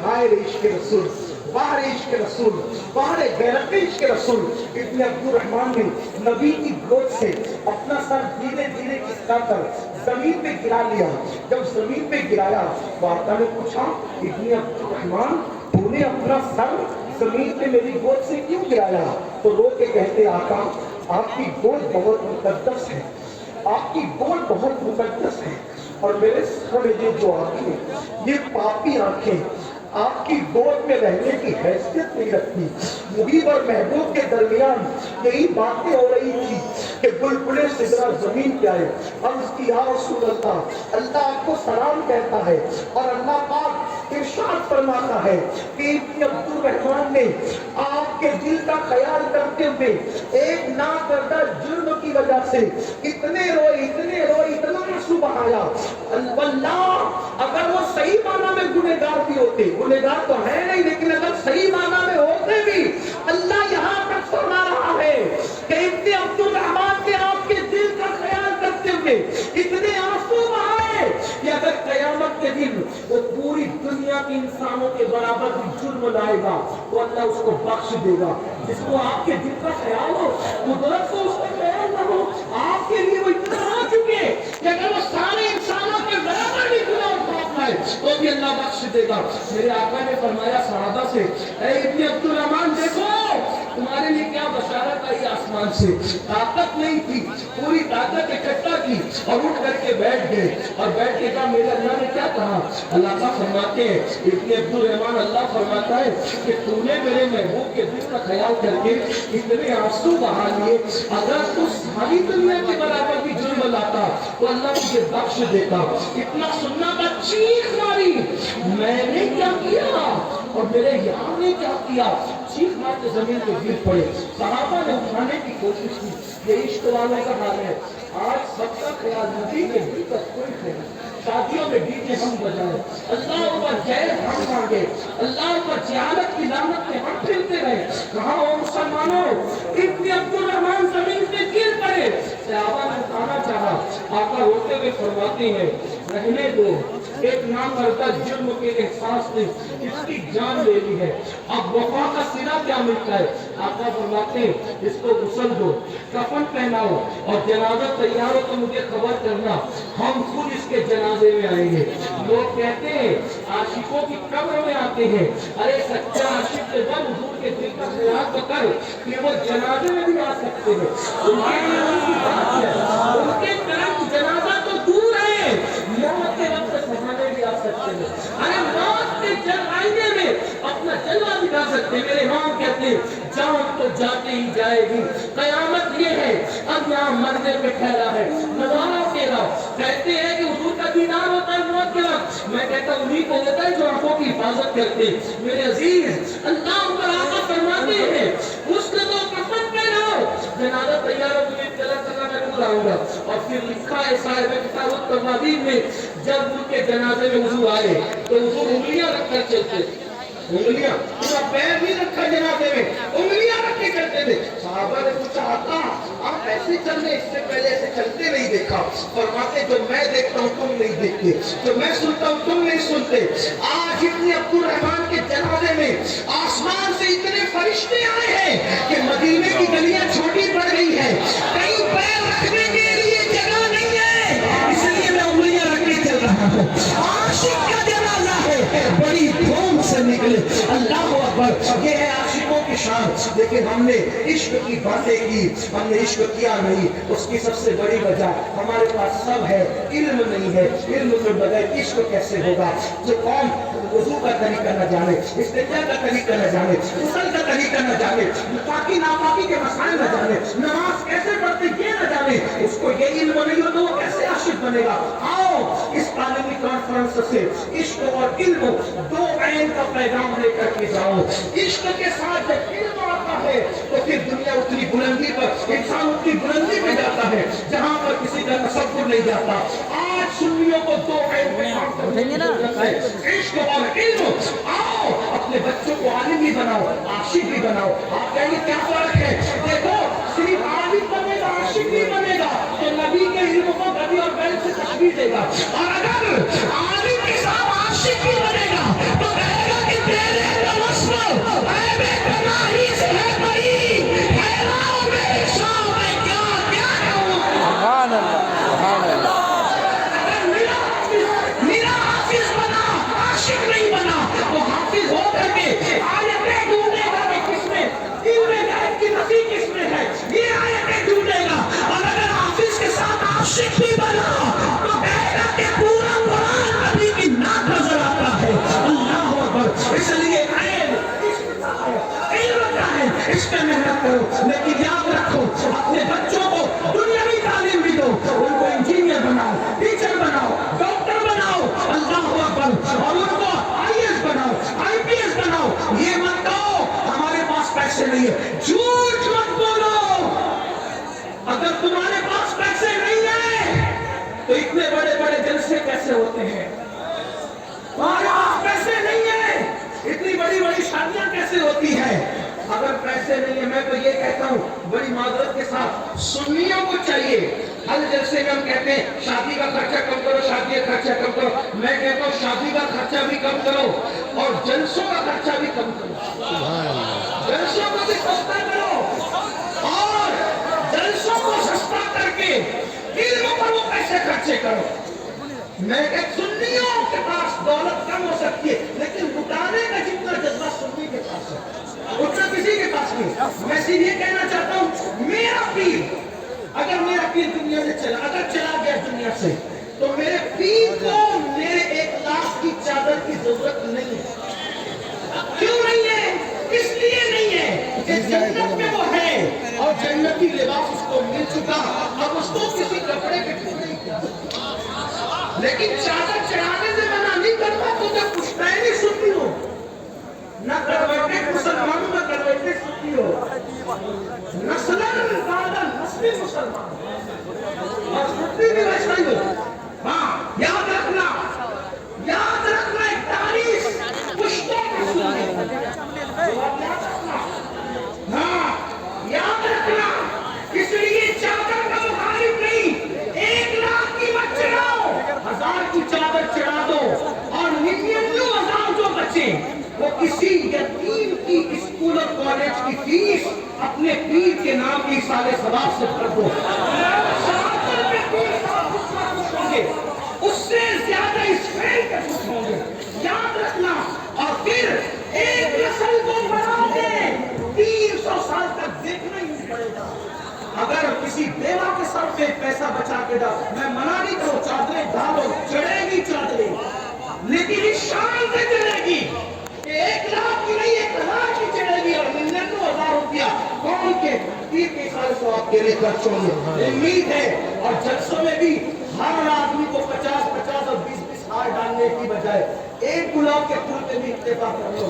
हाय इश्क रसूल, बाहर इश्क रसूल, बाहर गैरत इश्क रसूल। इब्न अब्दुल रहमान ने नबी की गोद से अपना सर धीरे धीरे खिसकाकर जमीन पे गिरा लिया। जब जमीन पे गिराया तो आका ने पूछा, इब्न अब्दुल रहमान तूने अपना सर जमीन पे मेरी गोद से क्यों गिराया? तो रो के कहते, आका आपकी गोद बहुत मुकद्दस है, आपकी गोद बहुत मुकद्दस है, और मेरे सामने जो आंखें, ये पापी आंखें आपकी गोद में रहने की हैसियत नहीं रखती। मुगीब और महबूब के दरमियान यही बातें हो रही थी कि बुलबुले सिदरा जमीन पे आए। अर्ज़ की, या रसूल अल्लाह, अल्लाह आपको सलाम कहता है, और अल्लाह पाक इरशाद फरमाता है कि इब्न अब्दुल रहमान ने आपके दिल का ख्याल करते हुए एक नाकर्दा जुर्म की वजह से इतने रोए, इतना आंसू बहाया। अल्लाह, अगर वो सही माना में गुनहगार भी होते, गुनहगार तो है नहीं, लेकिन अगर सही माना में होते भी, अल्लाह यहाँ तक फरमा रहा है कि इब्न अब्दुल रहमान ने आपके दिल का ख्याल करते हुए इतने आंसू बहाए कि अगर क़यामत के दिन वो पूरी दुनिया के इंसानों के बराबर भी जुर्म लाएगा तो अल्लाह उसको बख्श देगा। जिसको आपके दिल का ख्याल हो, कुदरत को उसका ख्याल ना हो, आपके लिए वो इतना आ चुके कि अगर वो सारे इंसानों के बराबर भी गुनाह उठाता है तो भी अल्लाह बख्श देगा। मेरे आका ने फरमाया सहाबा से, ऐ इब्न अब्दुल रहमान देखो तुम्हारे लिए क्या बशारत आई आसमान से। ताकत नहीं थी, पूरी ताकत इकट्ठा की और उठ करके बैठ गए, और बैठ के कहा, मेरे अल्लाह ने क्या कहा? अल्लाह का फरमाते हैं, इब्न अब्दुल रहमान, अल्लाह फरमाता है कि तूने मेरे महबूब के दिल का ख्याल करके इतने आंसू बहा लिए, अगर तू सारी दुनिया के बराबर भी जुर्म लाता तो अल्लाह मुझे बख्श देता। इतना सुनना का चीख मारी, मैंने क्या किया और मेरे यार ने क्या किया? चीख मार के जमीन पे गिर पड़े। सहाबा ने उठाने की कोशिश की। ये इश्क वालों का हाल है। आज सबका ख्याल नबी के दिल का कोई ख्याल, शादियों में डीजे हम बजाए, अल्लाह पर जय हम मांगे, अल्लाह पर जिहादत की लानत में हम फिरते रहे। कहा ओ मुसलमानों, इब्न अब्दुल रहमान जमीन पे गिर पड़े। सहाबा ने उठाना चाहा, आका रोते हुए फरमाते हैं, रहने दो, एक नामर्दा जुर्म के एहसास ने इसकी जान ले ली है, अब वफा का सिरा क्या मिलता है? आका फरमाते हैं, इसको गुस्ल दो, कफन पहनाओ, और जनाजा तैयार हो तो मुझे खबर करना, हम खुद इसके जनाजे में आएंगे। लोग कहते हैं आशिकों की कब्र में आते हैं, अरे सच्चा आशिक के बल हुजूर के दिल का ख्याल तो कर कि वो जनाजे में भी आ सकते हैं। उनके तरफ जनाजा तो दूर है, मौत के वक्त सहारे भी आ सकते हैं। अरे मौत के आईने में अपना जलवा दिखा सकते हैं। मेरे इमाम कहते हैं, जान तो जाते ही जाएगी, कयामत ये है, अब यहाँ मरने पे ठहरा है, नजारा तेरा। कहते हैं कि हुजूर का दीदार होता है मौत के वक्त, मैं कहता हूँ उन्हीं को होता है जो आंखों की हिफाजत करते। मेरे अजीज, अल्लाह पर आका फरमाते हैं, उसने तो कफन पहनाओ, जनाजा तैयार हो, मुझे चला चला मैं दूर आऊंगा। और फिर लिखा है साहिब किताब तवाबीन में, जब उनके जनाजे में हुजूर आए तो हुजूर उंगलियां रखकर चलते, उंगलियां, पूरा पैर भी रखा जनाजे में, उंगलियां रख के चलते थे। सहाबा ने पूछा, आका आप ऐसे चल रहे, इससे पहले ऐसे चलते नहीं देखा। फरमाते, जो मैं देखता हूँ तुम नहीं देखते, जो मैं सुनता हूँ तुम नहीं सुनते। आज इब्न अब्दुल रहमान के जनाजे में आसमान से इतने फरिश्ते आए हैं कि मदीने की गलियां छोटी पड़ गई है, कहीं पैर रखने के लिए जगह नहीं है, इसलिए मैं उंगलियां रख के चल रहा हूँ। आशिक का जनाजा है, बड़ी धूम से निकले, अल्लाह अकबर। ये है आशिकों की शान। लेकिन हमने इश्क की बातें की, हमने इश्क किया नहीं। उसकी सबसे बड़ी वजह, हमारे पास सब है, इल्म नहीं है। इल्म के बगैर इश्क कैसे होगा? जो कौन वुजू का तरीका न जाने, इस्तिंजा का तरीका न जाने, गुस्ल का तरीका न जाने, पाकी नापाकी के मसाइल न जाने, नमाज कैसे पढ़ते ये न जाने, उसको ये इल्म नहीं हो तो वो कैसे आशिक बनेगा? आओ इस तालीमी कॉन्फ्रेंस से इश्क और इल्म दो ऐन का पैगाम लेकर के जाओ। इश्क के साथ जब इल्म आता है तो फिर दुनिया उतनी बुलंदी पर, इंसान उतनी बुलंदी में जाता है जहां पर किसी का तसव्वुर नहीं जाता। आज सुन्नियों को दो ऐन पे उठेंगे ना, इश्क और इल्म। आओ अपने बच्चों को आलिम भी बनाओ, आशिक भी बनाओ। आप कहेंगे क्या फर्क है? देखो, सिर्फ आलिम बनेगा, आशिक नहीं बनेगा तो नबी के इल्म को गधी और बैल से तशबीह देगा, और अगर आलिम के साथ आशिक भी बनेगा तो कहेगा कि کرو، لیکن یاد رکھو اپنے بچوں کو دنیاوی تعلیم بھی دو، ان کو انجینئر بناؤ، ٹیچر بناؤ، ڈاکٹر بناؤ، اللہ اکبر، اور ان کو آئی ایس بناؤ، آئی پی ایس بناؤ۔ یہ مت کہو ہمارے پاس پیسے نہیں ہے، جھوٹ مت بولو۔ اگر تمہارے پاس پیسے نہیں ہیں تو اتنے بڑے بڑے جلسے کیسے ہوتے ہیں؟ تمہارے پاس پیسے نہیں ہیں، اتنی بڑی بڑی شادیاں کیسے ہوتی ہیں؟ اگر پیسے نہیں ہیں، میں تو یہ کہتا ہوں بڑی معذرت کے ساتھ، سنیوں کو چاہیے ہر جلسے میں ہم کہتے ہیں شادی کا خرچہ کم کرو، شادی کا خرچہ کم کرو، میں کہتا ہوں شادی کا خرچہ بھی کم کرو اور جلسوں کا خرچہ بھی کم کرو، جلسوں کو بھی سستا کرو اور جلسوں کو سستا کر کے علم پر وہ پیسے خرچے کرو۔ میں کہتا سنیوں کے پاس دولت کم ہو سکتی ہے لیکن لٹانے کا جتنا جذبہ سنی کے پاس ہے اتنا کسی کے پاس نہیں۔ میں صرف یہ کہنا چاہتا ہوں میرا پیر، اگر میرا پیر دنیا سے چلا گیا دنیا سے، تو میرے پیر کو میرے 1,00,000 کی چادر کی ضرورت نہیں ہے۔ کیوں نہیں ہے؟ اس لیے نہیں ہے کہ جنت میں وہ ہے اور جنتی لباس اس کو مل چکا، اب اس کو کسی کپڑے کے ٹکڑے کی ضرورت نہیں۔ لیکن چادر چڑھانے سے منع نہیں کرتا تو جب پشتینی سنی ہو، نہ کروٹے مسلمانوں نہ کروٹے سنی ہو، نسلن زیادہ نسلی مسلمان اور سنی بھی ویسا ہی ہو۔ ہاں یاد رکھنا 41 پشتوں کی سنی، ہاں یاد رکھنا، اس لیے چادر کا مخالف نہیں، 1,00,000 کی مت چڑھاؤ، 1,000 کی چادر چڑھا دو اور 99,000 جو بچے وہ کسی یتیم کی اسکول اور کالج کی فیس اپنے پیر کے نام کی سال ثواب سے بھر دو، اس سے زیادہ اس فیل کے خوش ہوں گے۔ یاد رکھنا، اور پھر ایک نسل کو بنا دے 300 سال تک دیکھنا ہی نہیں پڑے گا۔ اگر کسی بیوہ کے سر پہ پیسہ بچا کے ڈال، میں منع نہیں کروں، چادریں ڈالو، چڑھے گی چادریں، لیکن اس شان سے چڑھے گی کہ 1,00,000 کی نہیں 1,000 کی چڑھے گی اور 99,000 روپیہ قوم کے پیر کے سال ثواب کے لیے خرچ ہوں گے۔ امید ہے، اور جلسوں میں بھی ہر آدمی کو 50 اور 20 ہار ڈالنے کی بجائے ایک گلاب کے پھول پہ بھی اتفاق کر لو۔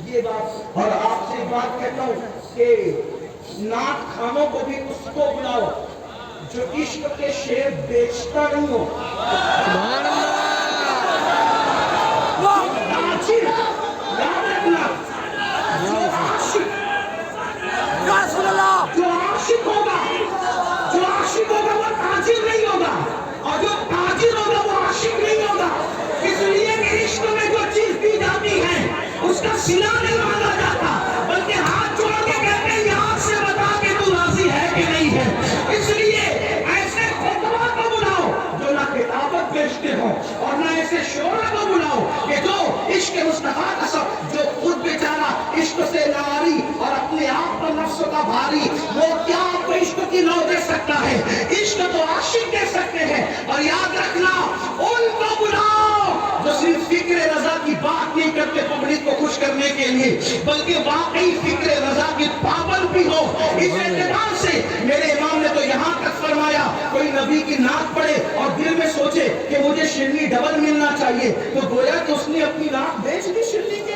یہ بات، اور آپ سے بات کہتا ہوں کہ نعت خانوں کو بھی اس کو بلاؤ جو عشق کے شعر بیچتا نہیں ہو، تاجر، یاد رکھنا، جو عاشق ہوگا وہ تاجر نہیں ہوگا، اور جو تاجر ہوگا وہ عاشق نہیں ہوگا۔ اس لیے کہ عشق میں جو چیز دی جاتی ہے اس کا صلہ نہیں مانگا جاتا، بلکہ ہاتھ جوڑ کے کہتے ہیں یہاں سے بتا کہ تو راضی ہے کہ نہیں ہے۔ اس لیے ایسے خطبہ کو بلاؤ جو نہ کتابت بیچتے ہوں، اور نہ ایسے شعرا کو بلاؤ کہ جو عشق مصطفیٰ کا سب، جو خود بیچارہ عشق سے ناری اور اپنے آپ پر نفس کا بھاری، وہ کیا آپ کو عشق کی لو دے سکتا ہے؟ عشق تو عاشق دے سکتے ہیں۔ اور یاد رکھنا، ان کو بلاؤ جو صرف فکر رضا کی بات نہیں کرتے پبلک کو خوش کرنے کے لیے، بلکہ واقعی فکر رضا کی پابند بھی ہو۔ اس اعتبار سے میرے امام نے تو یہاں تک فرمایا، کوئی نبی کی نعت پڑھے اور دل میں سوچے کہ مجھے شرنی ڈبل ملنا چاہیے، تو گویا کہ اس نے اپنی نعت بیچ دی شرنی کے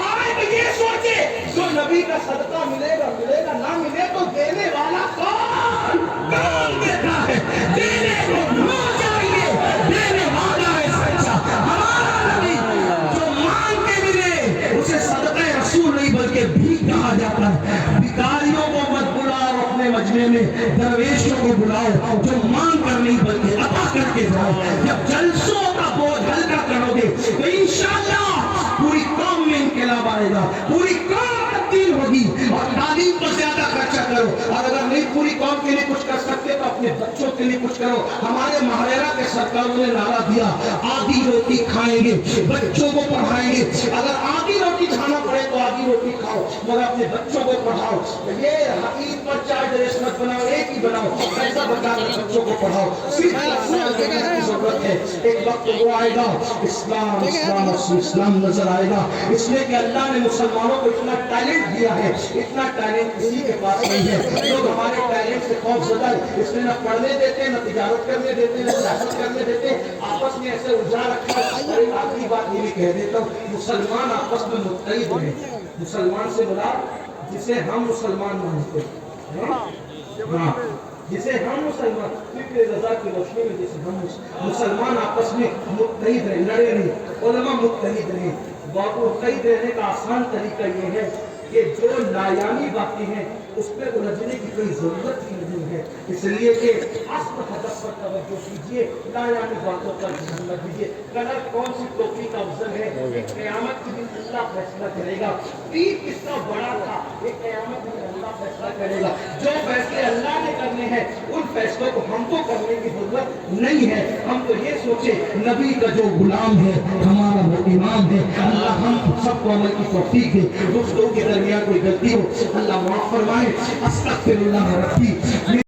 آج یہ سوچے جو نبی کا صدقہ ملے گا، نہ ملے تو دینے والا کون دیتا ہے؟ دینے کو نہ چاہیے، دینے والا ہے سچا ہمارا نبی۔ جو مانگ کے ملے اسے صدقہ رسول نہیں بلکہ بھیک کہا جاتا ہے۔ بھکاریوں کو مت بلاؤ اپنے مجمع میں، درویشوں کو بلاؤ جو مانگ کر نہیں بلکہ عطا کر کے جاؤ۔ جب جلسوں کا بوجھ ہلکا کرو گے تو انشاءاللہ پوری قوم میں انقلاب آئے گا، پوری قوم تبدیل ہوگی۔ اور تعلیم پر زیادہ خرچہ کرو، اور اگر نہیں پوری قوم کے لیے کچھ کر سکتے تو اپنے بچوں کے لیے کچھ کرو۔ ہمارے ماہرہ کے سرکاروں نے نعرہ دیا، آدھی روٹی کھائیں گے، بچوں کو پڑھائیں گے۔ اگر آدھی روٹی کھانا پڑے تو बागी रोटी खाओ, मगर अपने बच्चों को पढ़ाओ। ये ईद पर 4 ड्रेस मत बनाओ, एक ही बनाओ, पैसा बचाकर बच्चों को पढ़ाओ। सिर्फ की जरूरत है। एक वक्त वो आएगा इस्लाम इस्लाम इस्लाम नजर आएगा, इसलिए कि अल्लाह ने मुसलमानों को इतना टैलेंट दिया है, इतना टैलेंट किसी के पास नहीं है। लोग हमारे टैलेंट से खौफजदा है, इसलिए न पढ़ने देते, न तिजारत करने देते, न सियासत करने देते, आपस में ऐसे उलझा रखा है। और एक आखिरी बात ये भी कह देता हूँ, मुसलमान आपस में मुत्तहिद हैं। मुसलमान से बोला जिसे हम मुसलमान मानते हैं, हाँ, जिसे हम मुसलमान फिक्र रजा की रोशनी में, जैसे हम मुसलमान आपस में मुत्तहिद रहे, लड़े नहीं, उलमा मुत्तहिद रहे। मुत्तहिद रहने का आसान तरीका ये है कि जो नायामी बातें हैं उस पर उलझने की कोई जरूरत ही नहीं है, इसलिए कि अस्ल हदफ पर तवज्जो कीजिए, नायामी बातों पर ध्यान न दीजिए। कलर कौन सी टोपी का अफजल है, क़यामत के दिन अल्लाह फैसला करेगा। ईद किसका बड़ा था, ये क़यामत के दिन अल्लाह फैसला करेगा। जो फैसले अल्लाह ने करने हैं उन फैसलों को हमको करने की जरूरत नहीं है। हम तो ये सोचे नबी का जो गुलाम है हमारा वो इमाम है। अल्लाह हम सबको अमल की तौफीक दे। दोस्तों के दरमियान कोई गलती हो अल्लाह माफ फरमाए। अस्तगफिरुल्लाह रब्बी।